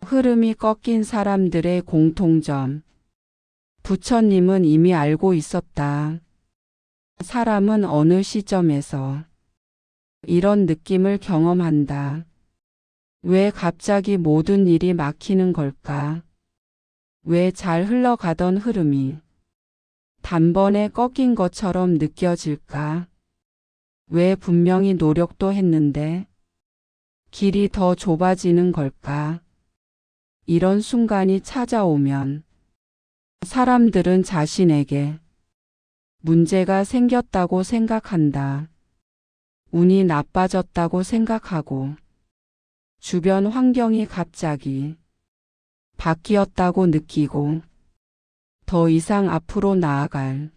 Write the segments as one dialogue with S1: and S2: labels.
S1: 흐름이 꺾인 사람들의 공통점. 부처님은 이미 알고 있었다. 사람은 어느 시점에서 이런 느낌을 경험한다. 왜 갑자기 모든 일이 막히는 걸까? 왜 잘 흘러가던 흐름이 단번에 꺾인 것처럼 느껴질까? 왜 분명히 노력도 했는데 길이 더 좁아지는 걸까? 이런 순간이 찾아오면 사람들은 자신에게 문제가 생겼다고 생각한다. 운이 나빠졌다고 생각하고 주변 환경이 갑자기 바뀌었다고 느끼고 더 이상 앞으로 나아갈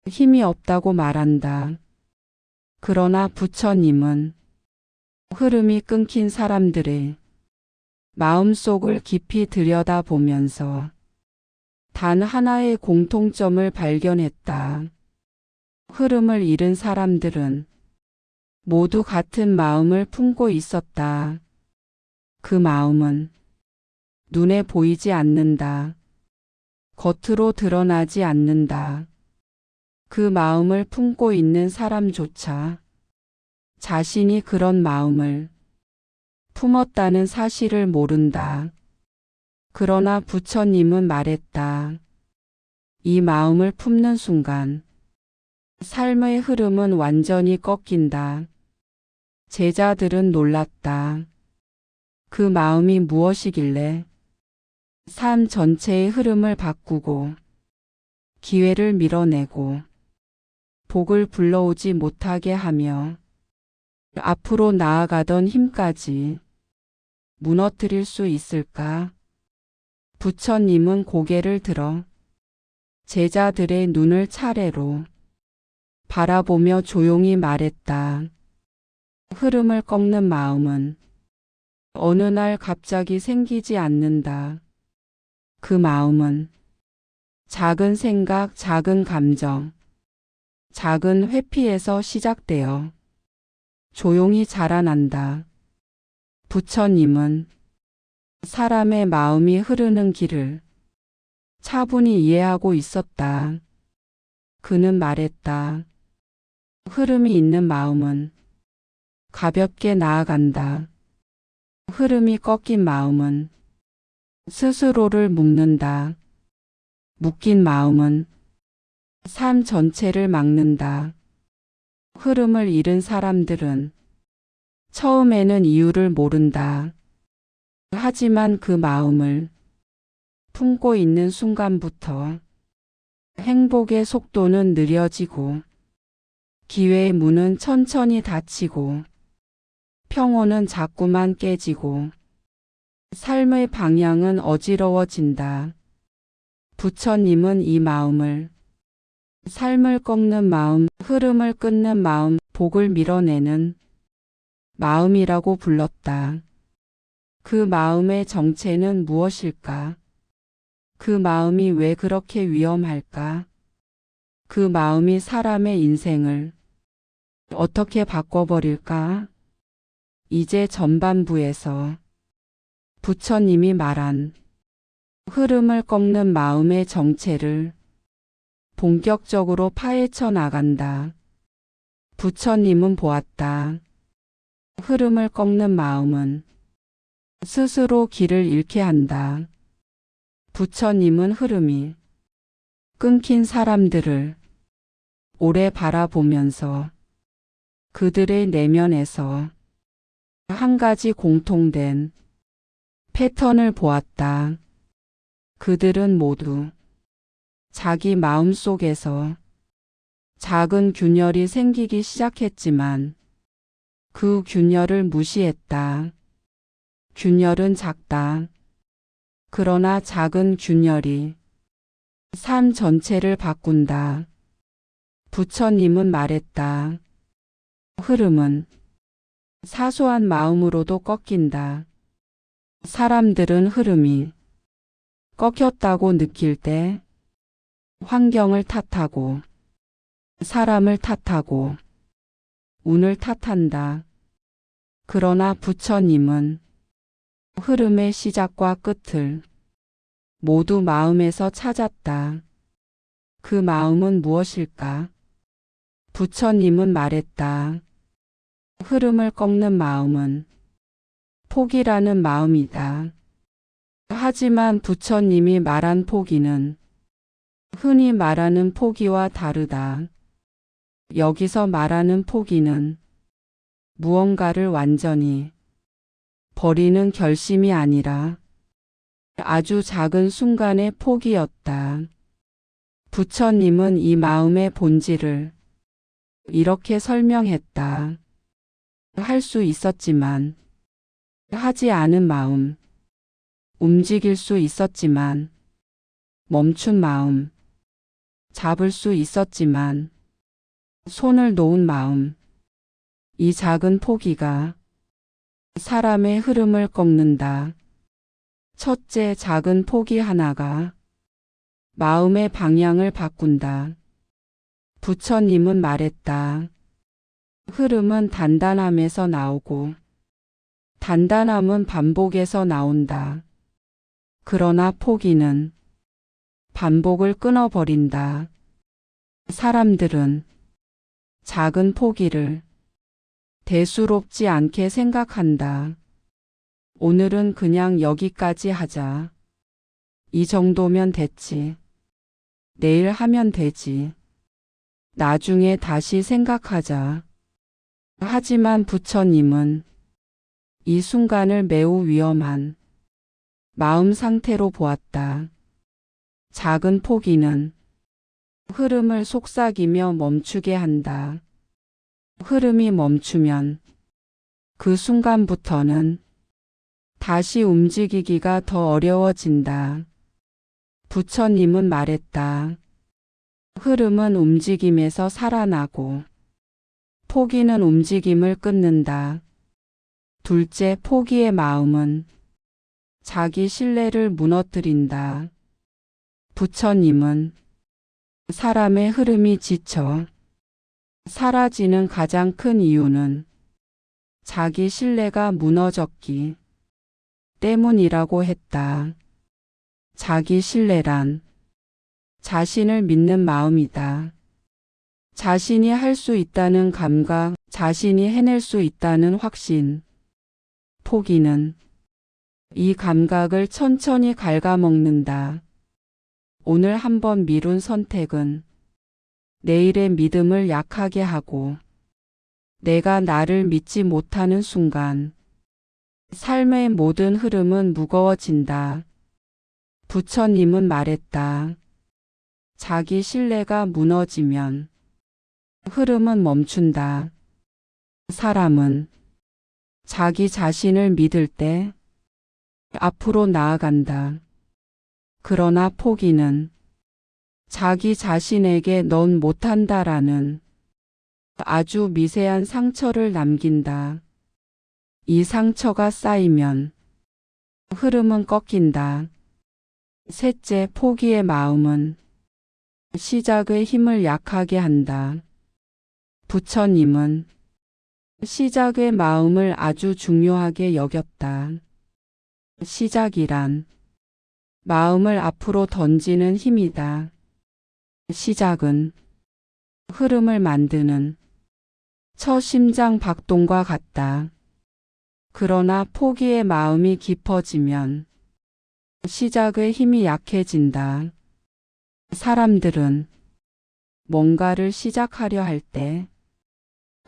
S1: 힘이 없다고 말한다. 그러나 부처님은 흐름이 끊긴 사람들의 마음속을 깊이 들여다보면서 단 하나의 공통점을 발견했다. 흐름을 잃은 사람들은 모두 같은 마음을 품고 있었다. 그 마음은 눈에 보이지 않는다. 겉으로 드러나지 않는다. 그 마음을 품고 있는 사람조차 자신이 그런 마음을 품었다는 사실을 모른다. 그러나 부처님은 말했다. 이 마음을 품는 순간 삶의 흐름은 완전히 꺾인다. 제자들은 놀랐다. 그 마음이 무엇이길래 삶 전체의 흐름을 바꾸고 기회를 밀어내고 복을 불러오지 못하게 하며 앞으로 나아가던 힘까지 무너뜨릴 수 있을까? 부처님은 고개를 들어 제자들의 눈을 차례로 바라보며 조용히 말했다. 흐름을 꺾는 마음은 어느 날 갑자기 생기지 않는다. 그 마음은 작은 생각, 작은 감정, 작은 회피에서 시작되어 조용히 자라난다. 부처님은 사람의 마음이 흐르는 길을 차분히 이해하고 있었다. 그는 말했다. 흐름이 있는 마음은 가볍게 나아간다. 흐름이 꺾인 마음은 스스로를 묶는다. 묶인 마음은 삶 전체를 막는다. 흐름을 잃은 사람들은 처음에는 이유를 모른다. 하지만 그 마음을 품고 있는 순간부터 행복의 속도는 느려지고 기회의 문은 천천히 닫히고 평온은 자꾸만 깨지고 삶의 방향은 어지러워진다. 부처님은 이 마음을 삶을 꺾는 마음, 흐름을 끊는 마음, 복을 밀어내는 마음이라고 불렀다. 그 마음의 정체는 무엇일까? 그 마음이 왜 그렇게 위험할까? 그 마음이 사람의 인생을 어떻게 바꿔버릴까? 이제 전반부에서 부처님이 말한 흐름을 꺾는 마음의 정체를 본격적으로 파헤쳐 나간다. 부처님은 보았다. 흐름을 꺾는 마음은 스스로 길을 잃게 한다. 부처님은 흐름이 끊긴 사람들을 오래 바라보면서 그들의 내면에서 한 가지 공통된 패턴을 보았다. 그들은 모두 자기 마음속에서 작은 균열이 생기기 시작했지만 그 균열을 무시했다. 균열은 작다. 그러나 작은 균열이 삶 전체를 바꾼다. 부처님은 말했다. 흐름은 사소한 마음으로도 꺾인다. 사람들은 흐름이 꺾였다고 느낄 때 환경을 탓하고 사람을 탓하고 운을 탓한다. 그러나 부처님은 흐름의 시작과 끝을 모두 마음에서 찾았다. 그 마음은 무엇일까? 부처님은 말했다. 흐름을 꺾는 마음은 포기라는 마음이다. 하지만 부처님이 말한 포기는 흔히 말하는 포기와 다르다. 여기서 말하는 포기는 무언가를 완전히 버리는 결심이 아니라 아주 작은 순간의 포기였다. 부처님은 이 마음의 본질을 이렇게 설명했다. 할 수 있었지만 하지 않은 마음, 움직일 수 있었지만 멈춘 마음, 잡을 수 있었지만 손을 놓은 마음, 이 작은 포기가 사람의 흐름을 꺾는다. 첫째, 작은 포기 하나가 마음의 방향을 바꾼다. 부처님은 말했다. 흐름은 단단함에서 나오고 단단함은 반복에서 나온다. 그러나 포기는 반복을 끊어버린다. 사람들은 작은 포기를 대수롭지 않게 생각한다. 오늘은 그냥 여기까지 하자. 이 정도면 됐지. 내일 하면 되지. 나중에 다시 생각하자. 하지만 부처님은 이 순간을 매우 위험한 마음 상태로 보았다. 작은 포기는 흐름을 속삭이며 멈추게 한다. 흐름이 멈추면 그 순간부터는 다시 움직이기가 더 어려워진다. 부처님은 말했다. 흐름은 움직임에서 살아나고 포기는 움직임을 끊는다. 둘째, 포기의 마음은 자기 신뢰를 무너뜨린다. 부처님은 사람의 흐름이 지쳐 사라지는 가장 큰 이유는 자기 신뢰가 무너졌기 때문이라고 했다. 자기 신뢰란 자신을 믿는 마음이다. 자신이 할 수 있다는 감각, 자신이 해낼 수 있다는 확신. 포기는 이 감각을 천천히 갉아먹는다. 오늘 한번 미룬 선택은 내일의 믿음을 약하게 하고 내가 나를 믿지 못하는 순간 삶의 모든 흐름은 무거워진다. 부처님은 말했다. 자기 신뢰가 무너지면 흐름은 멈춘다. 사람은 자기 자신을 믿을 때 앞으로 나아간다. 그러나 포기는 자기 자신에게 넌 못한다라는 아주 미세한 상처를 남긴다. 이 상처가 쌓이면 흐름은 꺾인다. 셋째, 포기의 마음은 시작의 힘을 약하게 한다. 부처님은 시작의 마음을 아주 중요하게 여겼다. 시작이란 마음을 앞으로 던지는 힘이다. 시작은 흐름을 만드는 첫 심장 박동과 같다. 그러나 포기의 마음이 깊어지면 시작의 힘이 약해진다. 사람들은 뭔가를 시작하려 할 때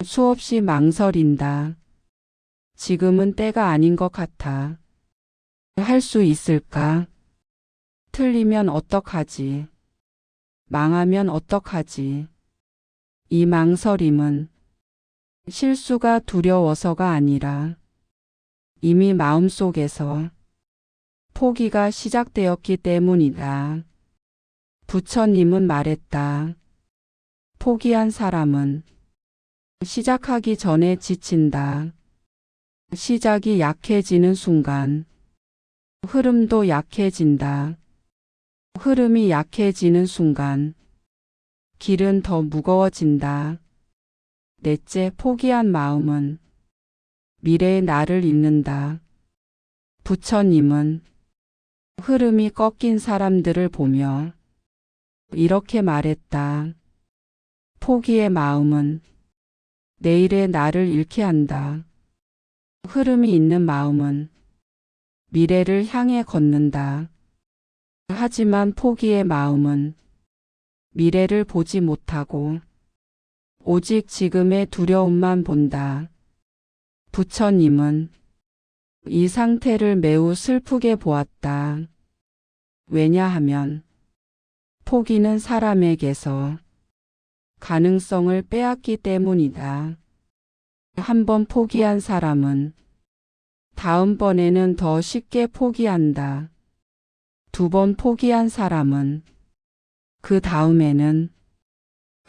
S1: 수없이 망설인다. 지금은 때가 아닌 것 같아. 할 수 있을까? 틀리면 어떡하지? 망하면 어떡하지? 이 망설임은 실수가 두려워서가 아니라 이미 마음속에서 포기가 시작되었기 때문이다. 부처님은 말했다. 포기한 사람은 시작하기 전에 지친다. 시작이 약해지는 순간 흐름도 약해진다. 흐름이 약해지는 순간 길은 더 무거워진다. 넷째, 포기한 마음은 미래의 나를 잊는다. 부처님은 흐름이 꺾인 사람들을 보며 이렇게 말했다. 포기의 마음은 내일의 나를 잃게 한다. 흐름이 있는 마음은 미래를 향해 걷는다. 하지만 포기의 마음은 미래를 보지 못하고 오직 지금의 두려움만 본다. 부처님은 이 상태를 매우 슬프게 보았다. 왜냐하면 포기는 사람에게서 가능성을 빼앗기 때문이다. 한번 포기한 사람은 다음번에는 더 쉽게 포기한다. 두 번 포기한 사람은 그 다음에는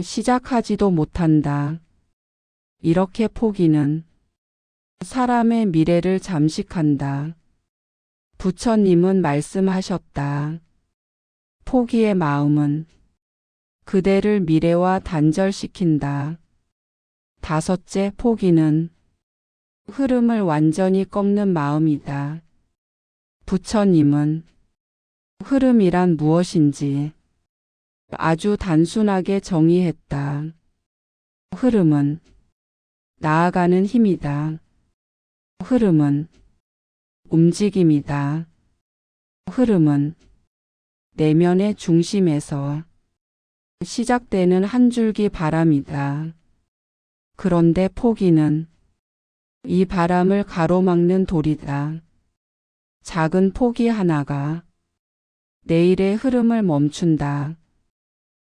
S1: 시작하지도 못한다. 이렇게 포기는 사람의 미래를 잠식한다. 부처님은 말씀하셨다. 포기의 마음은 그대를 미래와 단절시킨다. 다섯째, 포기는 흐름을 완전히 꺾는 마음이다. 부처님은 흐름이란 무엇인지 아주 단순하게 정의했다. 흐름은 나아가는 힘이다. 흐름은 움직임이다. 흐름은 내면의 중심에서 시작되는 한 줄기 바람이다. 그런데 포기는 이 바람을 가로막는 돌이다. 작은 포기 하나가 내일의 흐름을 멈춘다.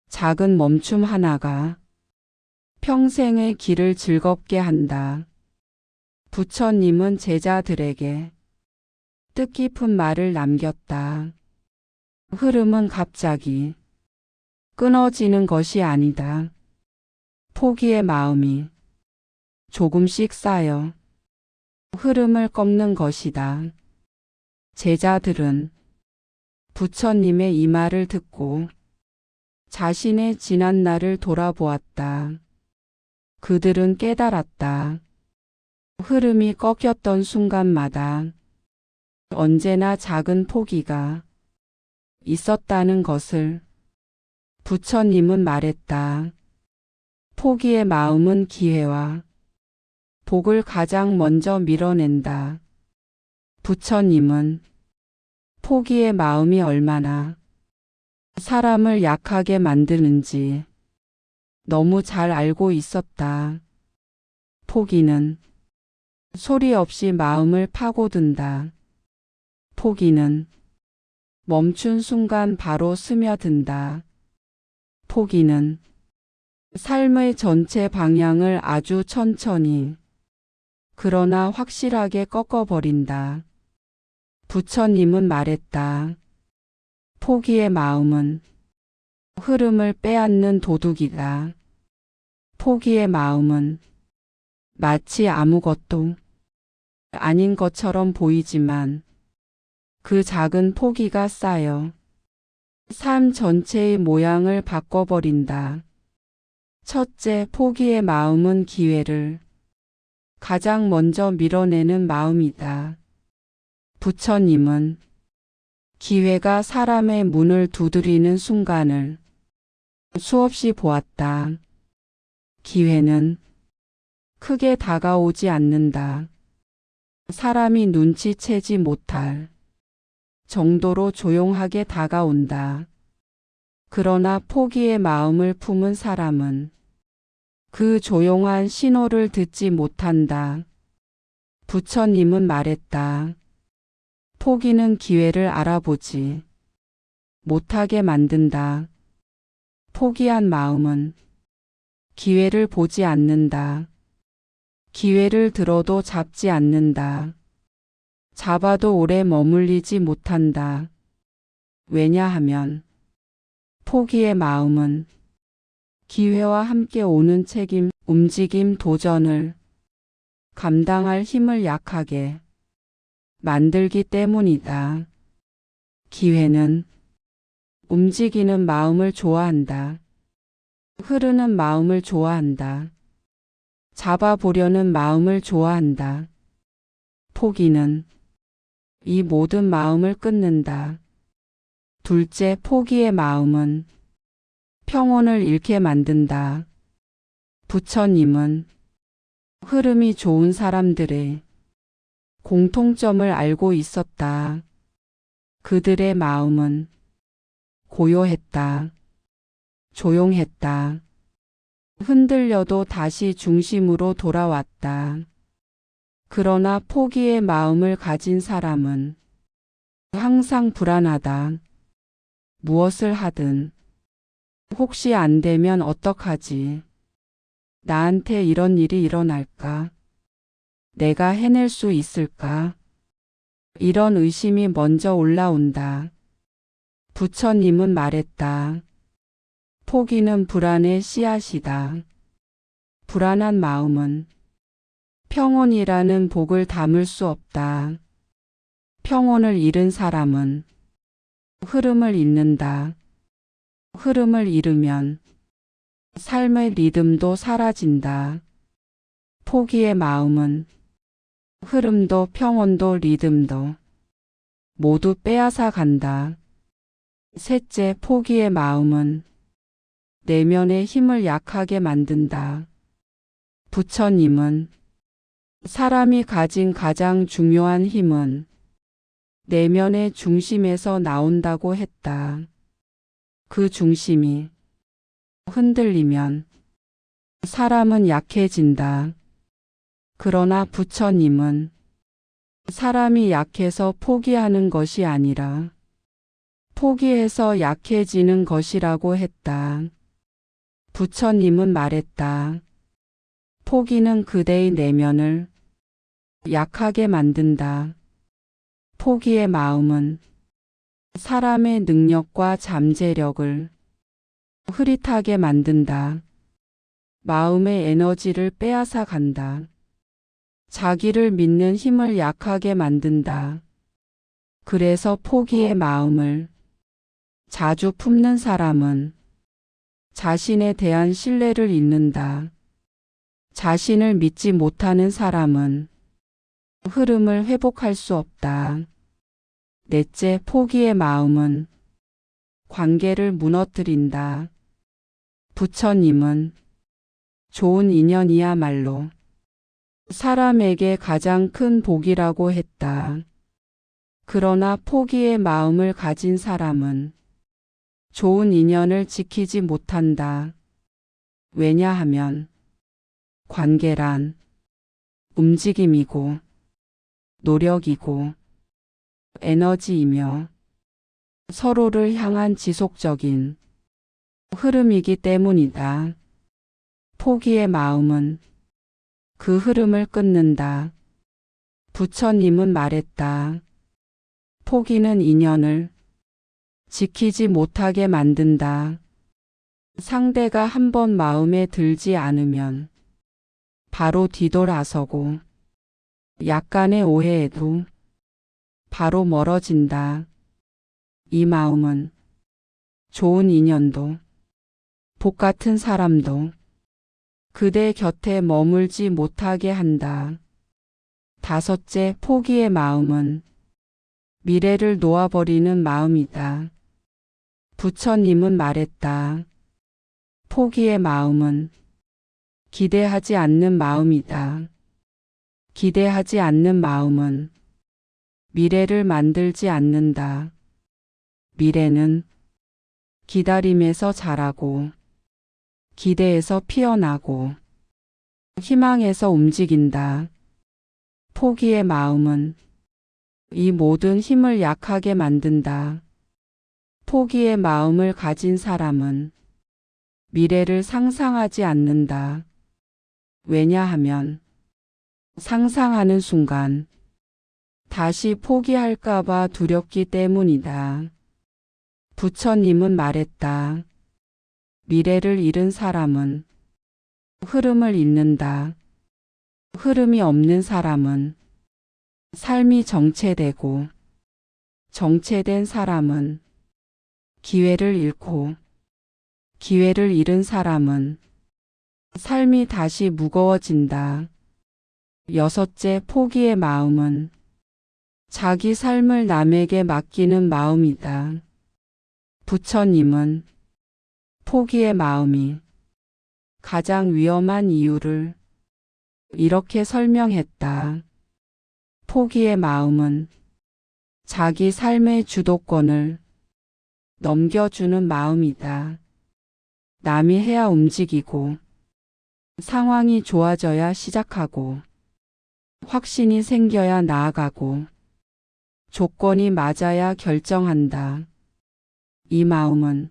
S1: 작은 멈춤 하나가 평생의 길을 즐겁게 한다. 부처님은 제자들에게 뜻깊은 말을 남겼다. 흐름은 갑자기 끊어지는 것이 아니다. 포기의 마음이 조금씩 쌓여 흐름을 꺾는 것이다. 제자들은 부처님의 이 말을 듣고 자신의 지난 날을 돌아보았다. 그들은 깨달았다. 흐름이 꺾였던 순간마다 언제나 작은 포기가 있었다는 것을. 부처님은 말했다. 포기의 마음은 기회와 복을 가장 먼저 밀어낸다. 부처님은 포기의 마음이 얼마나 사람을 약하게 만드는지 너무 잘 알고 있었다. 포기는 소리 없이 마음을 파고든다. 포기는 멈춘 순간 바로 스며든다. 포기는 삶의 전체 방향을 아주 천천히 그러나 확실하게 꺾어버린다. 부처님은 말했다. 포기의 마음은 흐름을 빼앗는 도둑이다. 포기의 마음은 마치 아무것도 아닌 것처럼 보이지만 그 작은 포기가 쌓여 삶 전체의 모양을 바꿔버린다. 첫째, 포기의 마음은 기회를 가장 먼저 밀어내는 마음이다. 부처님은 기회가 사람의 문을 두드리는 순간을 수없이 보았다. 기회는 크게 다가오지 않는다. 사람이 눈치채지 못할 정도로 조용하게 다가온다. 그러나 포기의 마음을 품은 사람은 그 조용한 신호를 듣지 못한다. 부처님은 말했다. 포기는 기회를 알아보지 못하게 만든다. 포기한 마음은 기회를 보지 않는다. 기회를 들어도 잡지 않는다. 잡아도 오래 머물리지 못한다. 왜냐하면 포기의 마음은 기회와 함께 오는 책임, 움직임, 도전을 감당할 힘을 약하게 만들기 때문이다. 기회는 움직이는 마음을 좋아한다. 흐르는 마음을 좋아한다. 잡아보려는 마음을 좋아한다. 포기는 이 모든 마음을 끊는다. 둘째, 포기의 마음은 평온을 잃게 만든다. 부처님은 흐름이 좋은 사람들의 공통점을 알고 있었다. 그들의 마음은 고요했다. 조용했다. 흔들려도 다시 중심으로 돌아왔다. 그러나 포기의 마음을 가진 사람은 항상 불안하다. 무엇을 하든 혹시 안 되면 어떡하지? 나한테 이런 일이 일어날까? 내가 해낼 수 있을까? 이런 의심이 먼저 올라온다. 부처님은 말했다. 포기는 불안의 씨앗이다. 불안한 마음은 평온이라는 복을 담을 수 없다. 평온을 잃은 사람은 흐름을 잃는다. 흐름을 잃으면 삶의 리듬도 사라진다. 포기의 마음은 흐름도 평온도 리듬도 모두 빼앗아 간다. 셋째, 포기의 마음은 내면의 힘을 약하게 만든다. 부처님은 사람이 가진 가장 중요한 힘은 내면의 중심에서 나온다고 했다. 그 중심이 흔들리면 사람은 약해진다. 그러나 부처님은 사람이 약해서 포기하는 것이 아니라 포기해서 약해지는 것이라고 했다. 부처님은 말했다. 포기는 그대의 내면을 약하게 만든다. 포기의 마음은 사람의 능력과 잠재력을 흐릿하게 만든다. 마음의 에너지를 빼앗아 간다. 자기를 믿는 힘을 약하게 만든다. 그래서 포기의 마음을 자주 품는 사람은 자신에 대한 신뢰를 잃는다. 자신을 믿지 못하는 사람은 흐름을 회복할 수 없다. 넷째, 포기의 마음은 관계를 무너뜨린다. 부처님은 좋은 인연이야말로 사람에게 가장 큰 복이라고 했다. 그러나 포기의 마음을 가진 사람은 좋은 인연을 지키지 못한다. 왜냐하면 관계란 움직임이고 노력이고 에너지이며 서로를 향한 지속적인 흐름이기 때문이다. 포기의 마음은 그 흐름을 끊는다. 부처님은 말했다. 포기는 인연을 지키지 못하게 만든다. 상대가 한번 마음에 들지 않으면 바로 뒤돌아서고 약간의 오해에도 바로 멀어진다. 이 마음은 좋은 인연도 복 같은 사람도 그대 곁에 머물지 못하게 한다. 다섯째, 포기의 마음은 미래를 놓아버리는 마음이다. 부처님은 말했다. 포기의 마음은 기대하지 않는 마음이다. 기대하지 않는 마음은 미래를 만들지 않는다. 미래는 기다림에서 자라고 기대에서 피어나고 희망에서 움직인다. 포기의 마음은 이 모든 힘을 약하게 만든다. 포기의 마음을 가진 사람은 미래를 상상하지 않는다. 왜냐하면 상상하는 순간 다시 포기할까봐 두렵기 때문이다. 부처님은 말했다. 미래를 잃은 사람은 흐름을 잃는다. 흐름이 없는 사람은 삶이 정체되고 정체된 사람은 기회를 잃고 기회를 잃은 사람은 삶이 다시 무거워진다. 여섯째, 포기의 마음은 자기 삶을 남에게 맡기는 마음이다. 부처님은 포기의 마음이 가장 위험한 이유를 이렇게 설명했다. 포기의 마음은 자기 삶의 주도권을 넘겨주는 마음이다. 남이 해야 움직이고 상황이 좋아져야 시작하고 확신이 생겨야 나아가고 조건이 맞아야 결정한다. 이 마음은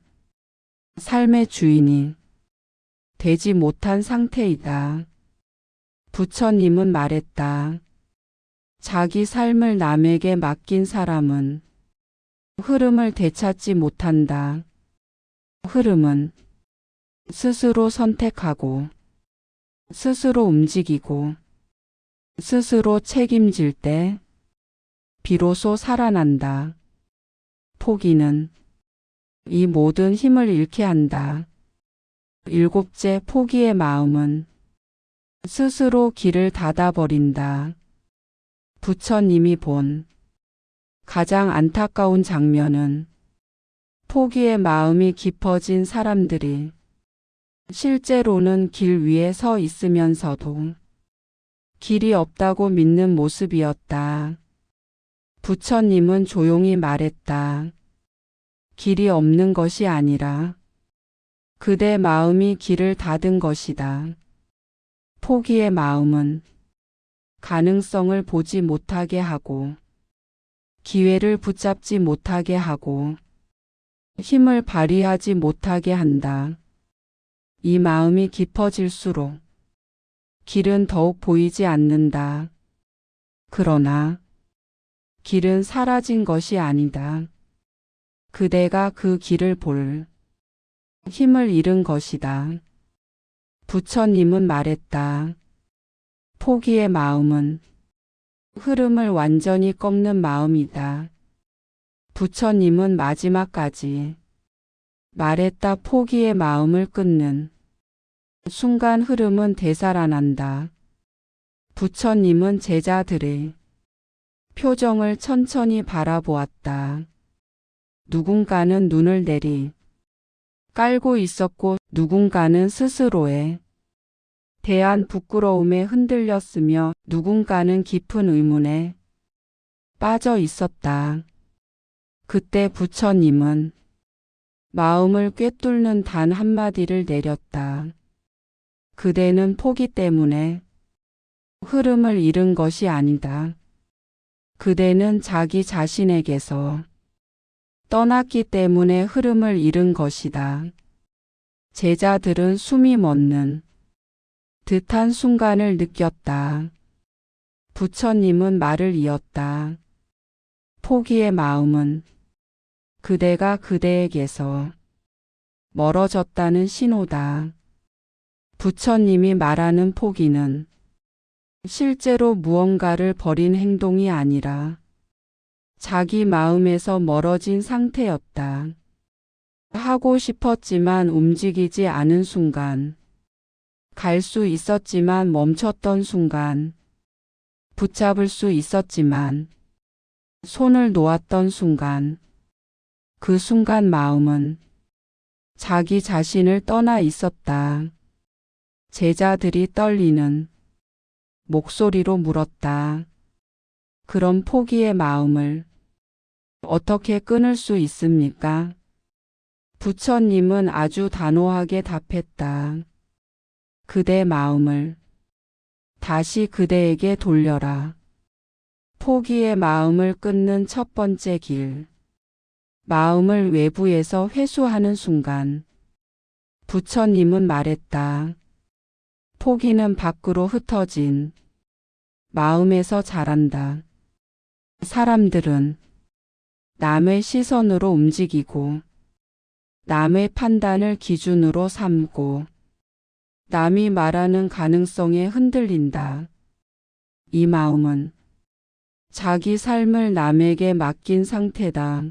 S1: 삶의 주인이 되지 못한 상태이다. 부처님은 말했다. 자기 삶을 남에게 맡긴 사람은 흐름을 되찾지 못한다. 흐름은 스스로 선택하고 스스로 움직이고 스스로 책임질 때 비로소 살아난다. 포기는 이 모든 힘을 잃게 한다. 일곱째, 포기의 마음은 스스로 길을 닫아버린다. 부처님이 본 가장 안타까운 장면은 포기의 마음이 깊어진 사람들이 실제로는 길 위에 서 있으면서도 길이 없다고 믿는 모습이었다. 부처님은 조용히 말했다. 길이 없는 것이 아니라 그대 마음이 길을 닫은 것이다. 포기의 마음은 가능성을 보지 못하게 하고 기회를 붙잡지 못하게 하고 힘을 발휘하지 못하게 한다. 이 마음이 깊어질수록 길은 더욱 보이지 않는다. 그러나 길은 사라진 것이 아니다. 그대가 그 길을 볼 힘을 잃은 것이다. 부처님은 말했다. 포기의 마음은 흐름을 완전히 꺾는 마음이다. 부처님은 마지막까지 말했다. 포기의 마음을 끊는 순간 흐름은 되살아난다. 부처님은 제자들의 표정을 천천히 바라보았다. 누군가는 눈을 내리 깔고 있었고 누군가는 스스로에 대한 부끄러움에 흔들렸으며 누군가는 깊은 의문에 빠져 있었다. 그때 부처님은 마음을 꿰뚫는 단 한마디를 내렸다. 그대는 포기 때문에 흐름을 잃은 것이 아니다. 그대는 자기 자신에게서 떠났기 때문에 흐름을 잃은 것이다. 제자들은 숨이 멎는 듯한 순간을 느꼈다. 부처님은 말을 이었다. 포기의 마음은 그대가 그대에게서 멀어졌다는 신호다. 부처님이 말하는 포기는 실제로 무언가를 버린 행동이 아니라 자기 마음에서 멀어진 상태였다. 하고 싶었지만 움직이지 않은 순간, 갈 수 있었지만 멈췄던 순간, 붙잡을 수 있었지만 손을 놓았던 순간, 그 순간 마음은 자기 자신을 떠나 있었다. 제자들이 떨리는 목소리로 물었다. 그럼 포기의 마음을 어떻게 끊을 수 있습니까? 부처님은 아주 단호하게 답했다. 그대 마음을 다시 그대에게 돌려라. 포기의 마음을 끊는 첫 번째 길. 마음을 외부에서 회수하는 순간 부처님은 말했다. 포기는 밖으로 흩어진 마음에서 자란다. 사람들은 남의 시선으로 움직이고 남의 판단을 기준으로 삼고 남이 말하는 가능성에 흔들린다. 이 마음은 자기 삶을 남에게 맡긴 상태다.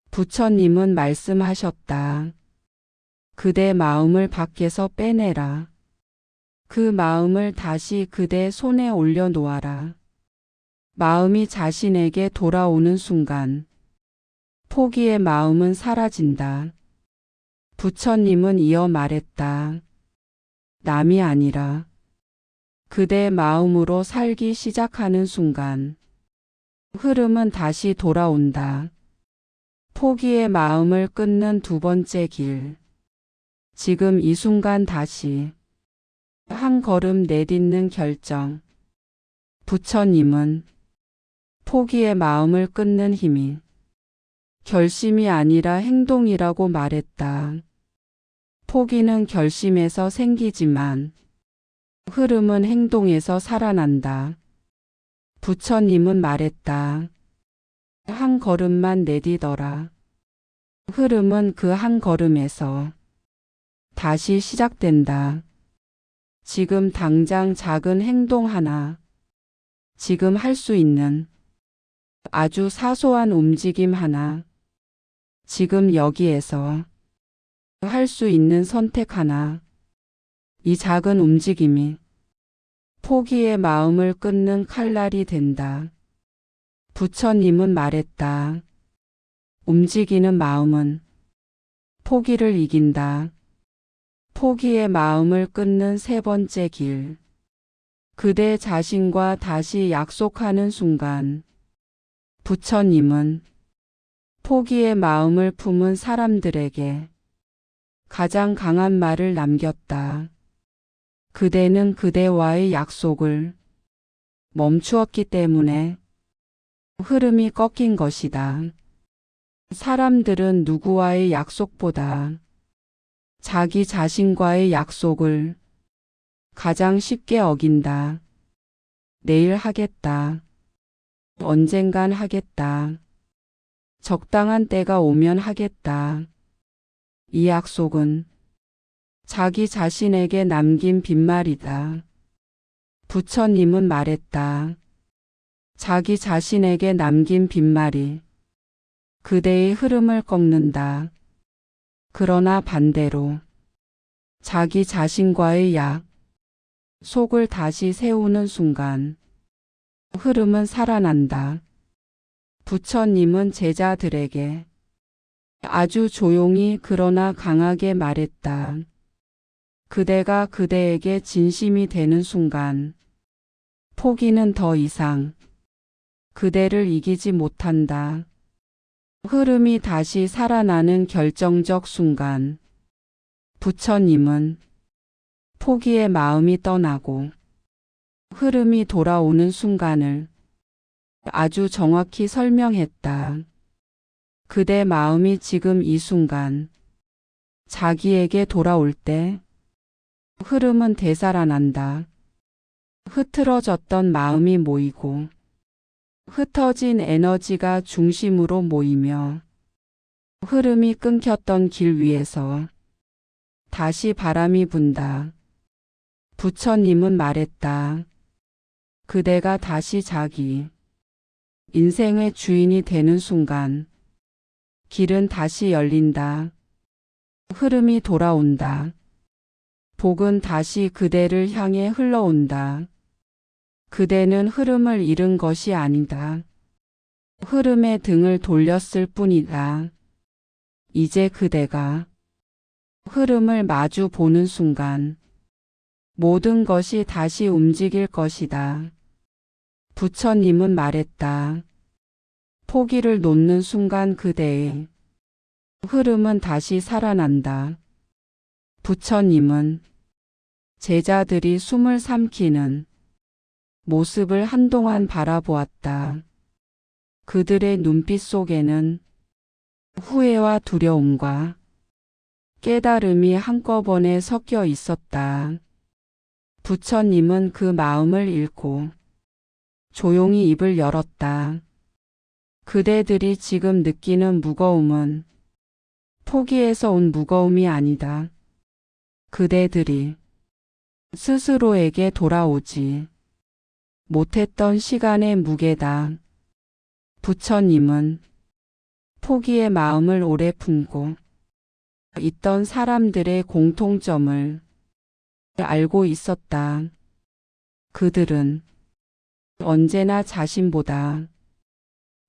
S1: 부처님은 말씀하셨다. 그대 마음을 밖에서 빼내라. 그 마음을 다시 그대 손에 올려놓아라. 마음이 자신에게 돌아오는 순간 포기의 마음은 사라진다. 부처님은 이어 말했다. 남이 아니라 그대의 마음으로 살기 시작하는 순간 흐름은 다시 돌아온다. 포기의 마음을 끊는 두 번째 길. 지금 이 순간 다시 한 걸음 내딛는 결정. 부처님은 포기의 마음을 끊는 힘이 결심이 아니라 행동이라고 말했다. 포기는 결심에서 생기지만 흐름은 행동에서 살아난다. 부처님은 말했다. 한 걸음만 내디더라. 흐름은 그 한 걸음에서 다시 시작된다. 지금 당장 작은 행동 하나, 지금 할 수 있는 아주 사소한 움직임 하나, 지금 여기에서 할 수 있는 선택 하나, 이 작은 움직임이 포기의 마음을 끊는 칼날이 된다. 부처님은 말했다. 움직이는 마음은 포기를 이긴다. 포기의 마음을 끊는 세 번째 길. 그대 자신과 다시 약속하는 순간 부처님은 포기의 마음을 품은 사람들에게 가장 강한 말을 남겼다. 그대는 그대와의 약속을 멈추었기 때문에 흐름이 꺾인 것이다. 사람들은 누구와의 약속보다 자기 자신과의 약속을 가장 쉽게 어긴다. 내일 하겠다. 언젠간 하겠다. 적당한 때가 오면 하겠다. 이 약속은 자기 자신에게 남긴 빈말이다. 부처님은 말했다. 자기 자신에게 남긴 빈말이 그대의 흐름을 꺾는다. 그러나 반대로 자기 자신과의 약속을 다시 세우는 순간 흐름은 살아난다. 부처님은 제자들에게 아주 조용히 그러나 강하게 말했다. 그대가 그대에게 진심이 되는 순간 포기는 더 이상 그대를 이기지 못한다. 흐름이 다시 살아나는 결정적 순간 부처님은 포기의 마음이 떠나고 흐름이 돌아오는 순간을 아주 정확히 설명했다. 그대 마음이 지금 이 순간 자기에게 돌아올 때 흐름은 되살아난다. 흐트러졌던 마음이 모이고 흩어진 에너지가 중심으로 모이며 흐름이 끊겼던 길 위에서 다시 바람이 분다. 부처님은 말했다. 그대가 다시 자기 인생의 주인이 되는 순간 길은 다시 열린다. 흐름이 돌아온다. 복은 다시 그대를 향해 흘러온다. 그대는 흐름을 잃은 것이 아니다. 흐름의 등을 돌렸을 뿐이다. 이제 그대가 흐름을 마주 보는 순간 모든 것이 다시 움직일 것이다. 부처님은 말했다. 포기를 놓는 순간 그대의 흐름은 다시 살아난다. 부처님은 제자들이 숨을 삼키는 모습을 한동안 바라보았다. 그들의 눈빛 속에는 후회와 두려움과 깨달음이 한꺼번에 섞여 있었다. 부처님은 그 마음을 읽고 조용히 입을 열었다. 그대들이 지금 느끼는 무거움은 포기에서 온 무거움이 아니다. 그대들이 스스로에게 돌아오지 못했던 시간의 무게다. 부처님은 포기의 마음을 오래 품고 있던 사람들의 공통점을 알고 있었다. 그들은 언제나 자신보다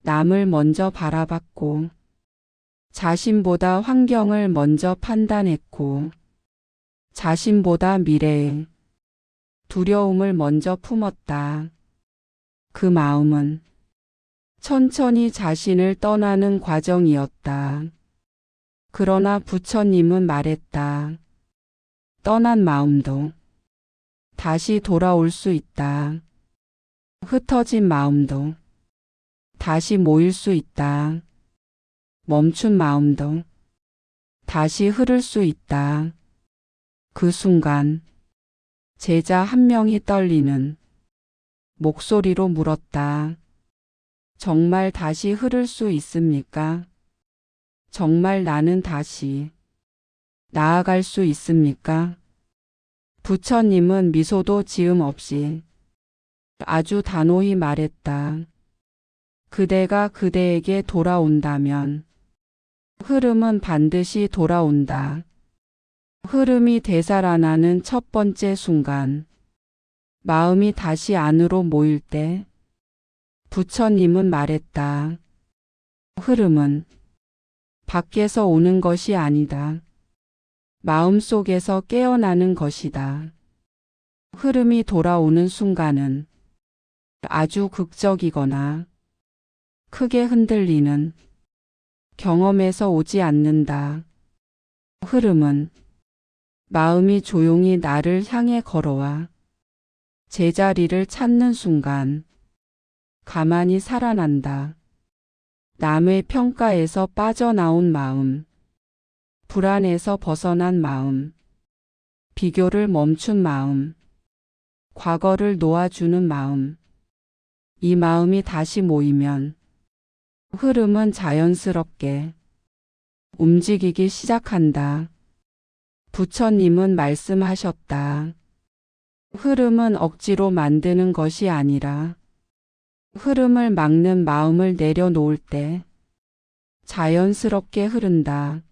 S1: 남을 먼저 바라봤고 자신보다 환경을 먼저 판단했고 자신보다 미래에 두려움을 먼저 품었다. 그 마음은 천천히 자신을 떠나는 과정이었다. 그러나 부처님은 말했다. 떠난 마음도 다시 돌아올 수 있다. 흩어진 마음도 다시 모일 수 있다. 멈춘 마음도 다시 흐를 수 있다. 그 순간 제자 한 명이 떨리는 목소리로 물었다. 정말 다시 흐를 수 있습니까? 정말 나는 다시 나아갈 수 있습니까? 부처님은 미소도 지음 없이 아주 단호히 말했다. 그대가 그대에게 돌아온다면 흐름은 반드시 돌아온다. 흐름이 되살아나는 첫 번째 순간, 마음이 다시 안으로 모일 때 부처님은 말했다. 흐름은 밖에서 오는 것이 아니다. 마음속에서 깨어나는 것이다. 흐름이 돌아오는 순간은 아주 극적이거나 크게 흔들리는 경험에서 오지 않는다. 흐름은 마음이 조용히 나를 향해 걸어와 제자리를 찾는 순간 가만히 살아난다. 남의 평가에서 빠져나온 마음, 불안에서 벗어난 마음, 비교를 멈춘 마음, 과거를 놓아주는 마음. 이 마음이 다시 모이면 흐름은 자연스럽게 움직이기 시작한다. 부처님은 말씀하셨다. 흐름은 억지로 만드는 것이 아니라 흐름을 막는 마음을 내려놓을 때 자연스럽게 흐른다.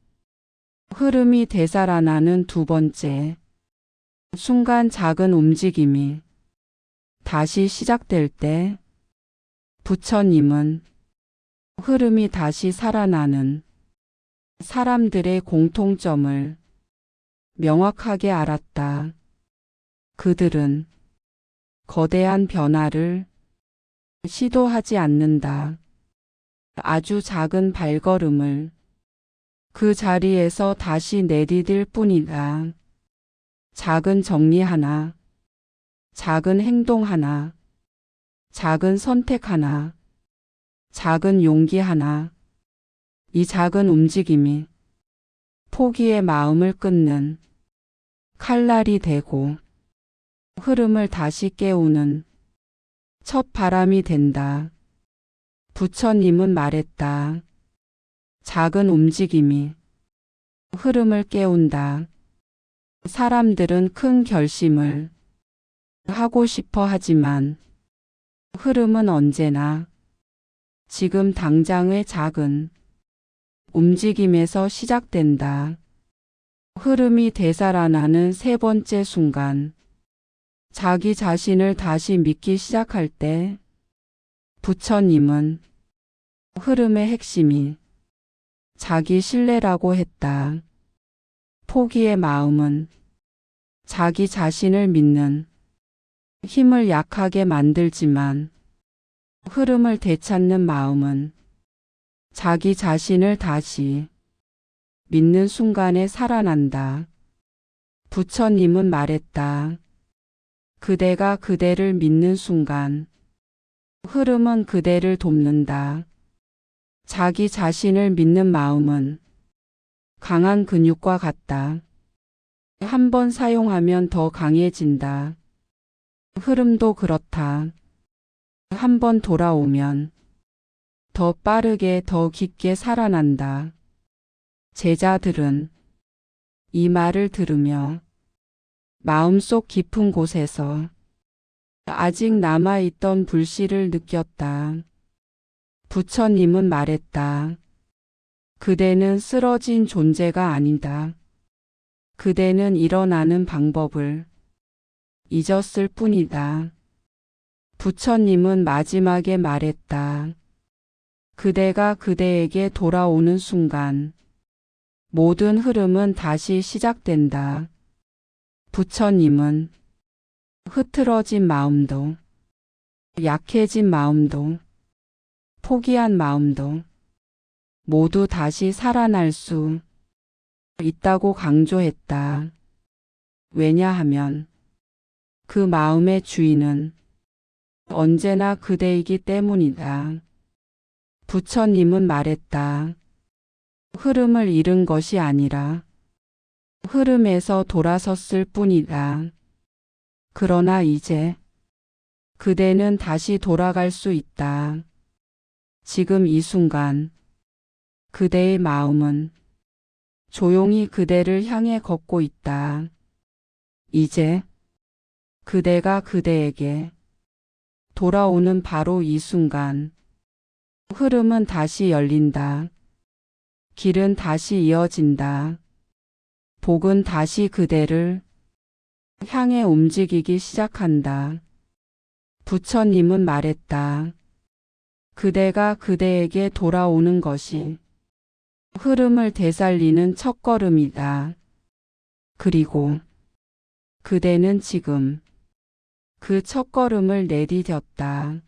S1: 흐름이 되살아나는 두 번째 순간 작은 움직임이 다시 시작될 때 부처님은 흐름이 다시 살아나는 사람들의 공통점을 명확하게 알았다. 그들은 거대한 변화를 시도하지 않는다. 아주 작은 발걸음을 그 자리에서 다시 내디딜 뿐이다. 작은 정리 하나, 작은 행동 하나, 작은 선택 하나, 작은 용기 하나. 이 작은 움직임이 포기의 마음을 끊는 칼날이 되고 흐름을 다시 깨우는 첫 바람이 된다. 부처님은 말했다. 작은 움직임이 흐름을 깨운다. 사람들은 큰 결심을 하고 싶어 하지만 흐름은 언제나 지금 당장의 작은 움직임에서 시작된다. 흐름이 되살아나는 세 번째 순간, 자기 자신을 다시 믿기 시작할 때 부처님은 흐름의 핵심이 자기 신뢰라고 했다. 포기의 마음은 자기 자신을 믿는 힘을 약하게 만들지만 흐름을 되찾는 마음은 자기 자신을 다시 믿는 순간에 살아난다. 부처님은 말했다. 그대가 그대를 믿는 순간 흐름은 그대를 돕는다. 자기 자신을 믿는 마음은 강한 근육과 같다. 한 번 사용하면 더 강해진다. 흐름도 그렇다. 한 번 돌아오면 더 빠르게 더 깊게 살아난다. 제자들은 이 말을 들으며 마음속 깊은 곳에서 아직 남아있던 불씨를 느꼈다. 부처님은 말했다. 그대는 쓰러진 존재가 아니다. 그대는 일어나는 방법을 잊었을 뿐이다. 부처님은 마지막에 말했다. 그대가 그대에게 돌아오는 순간 모든 흐름은 다시 시작된다. 부처님은 흐트러진 마음도, 약해진 마음도, 포기한 마음도 모두 다시 살아날 수 있다고 강조했다. 왜냐하면 그 마음의 주인은 언제나 그대이기 때문이다. 부처님은 말했다. 흐름을 잃은 것이 아니라 흐름에서 돌아섰을 뿐이다. 그러나 이제 그대는 다시 돌아갈 수 있다. 지금 이 순간 그대의 마음은 조용히 그대를 향해 걷고 있다. 이제 그대가 그대에게 돌아오는 바로 이 순간 흐름은 다시 열린다. 길은 다시 이어진다. 복은 다시 그대를 향해 움직이기 시작한다. 부처님은 말했다. 그대가 그대에게 돌아오는 것이 흐름을 되살리는 첫걸음이다. 그리고 그대는 지금 그 첫걸음을 내디뎠다.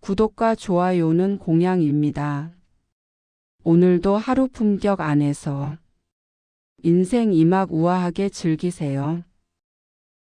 S1: 구독과 좋아요는 공양입니다. 오늘도 하루 품격 안에서 인생 이막 우아하게 즐기세요.